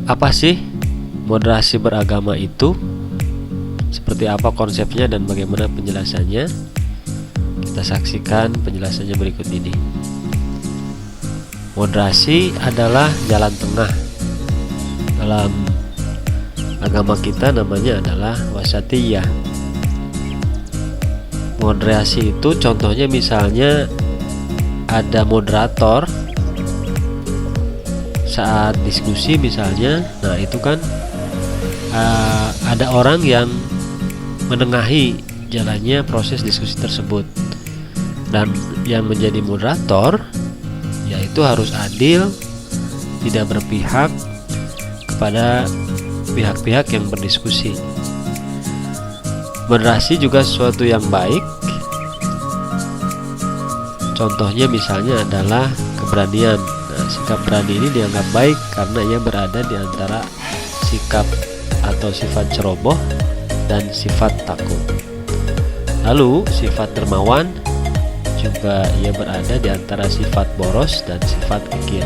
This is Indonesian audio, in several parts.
Apa sih moderasi beragama itu? Seperti apa konsepnya dan bagaimana penjelasannya? Kita saksikan penjelasannya berikut ini. Moderasi adalah jalan tengah. Dalam agama kita namanya adalah wasatiyah. Moderasi itu contohnya misalnya ada moderator saat diskusi misalnya. Nah itu kan ada orang yang menengahi jalannya proses diskusi tersebut, dan yang menjadi moderator yaitu harus adil, tidak berpihak kepada pihak-pihak yang berdiskusi. Moderasi juga sesuatu yang baik. Contohnya misalnya adalah keberanian. Nah, sikap berani ini dianggap baik karena ia berada di antara sikap atau sifat ceroboh dan sifat takut. Lalu sifat dermawan juga ia berada di antara sifat boros dan sifat kikir.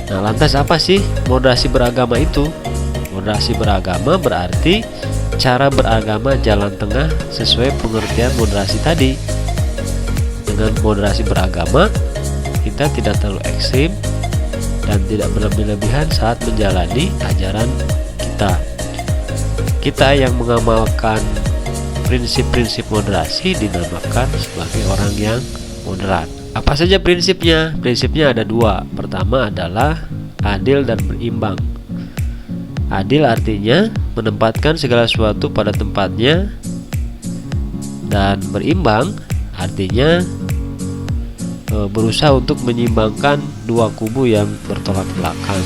Nah, lantas apa sih moderasi beragama itu? Moderasi beragama berarti cara beragama jalan tengah sesuai pengertian moderasi tadi. Dengan moderasi beragama, kita tidak terlalu ekstrim dan tidak berlebih-lebihan saat menjalani ajaran kita. Kita yang mengamalkan prinsip-prinsip moderasi dinamakan sebagai orang yang moderat. Apa saja prinsipnya? Prinsipnya ada dua. Pertama adalah adil dan berimbang. Adil artinya menempatkan segala sesuatu pada tempatnya, dan berimbang artinya berusaha untuk menyeimbangkan dua kubu yang bertolak belakang.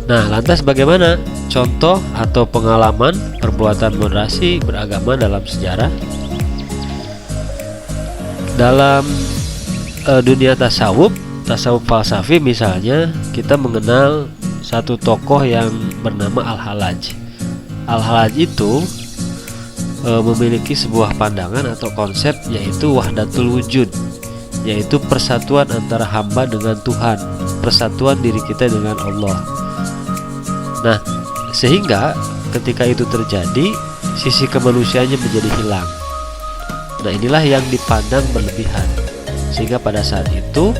Nah, lantas bagaimana contoh atau pengalaman perbuatan moderasi beragama dalam sejarah? Dalam dunia tasawuf falsafi misalnya, kita mengenal satu tokoh yang bernama Al-Hallaj. Al-Hallaj itu memiliki sebuah pandangan atau konsep, yaitu wahdatul wujud, yaitu persatuan antara hamba dengan Tuhan, persatuan diri kita dengan Allah. Nah, sehingga ketika itu terjadi, sisi kemanusiaannya menjadi hilang. Nah, inilah yang dipandang berlebihan, sehingga pada saat itu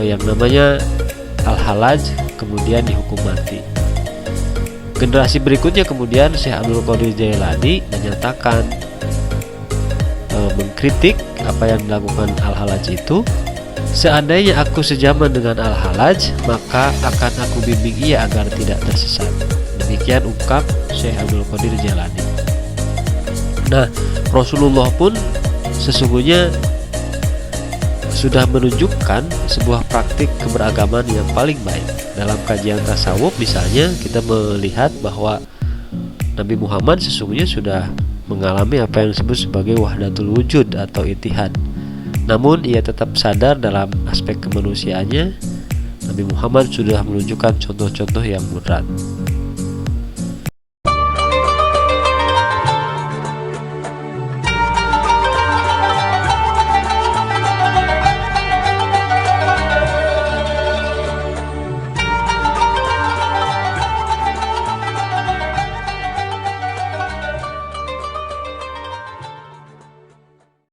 yang namanya Al-Hallaj kemudian dihukum mati. Generasi berikutnya kemudian Syekh Abdul Qadir Jailani menyatakan, mengkritik apa yang dilakukan Al-Hallaj itu. Seandainya aku sejaman dengan Al-Hallaj, maka akan aku bimbing ia agar tidak tersesat. Demikian ungkap Syekh Abdul Qadir Jailani. Nah, Rasulullah pun sesungguhnya sudah menunjukkan sebuah praktik keberagaman yang paling baik. Dalam kajian tasawuf misalnya, kita melihat bahwa Nabi Muhammad sesungguhnya sudah mengalami apa yang disebut sebagai wahdatul wujud atau ittihad. Namun ia tetap sadar dalam aspek kemanusiaannya. Nabi Muhammad sudah menunjukkan contoh-contoh yang moderat.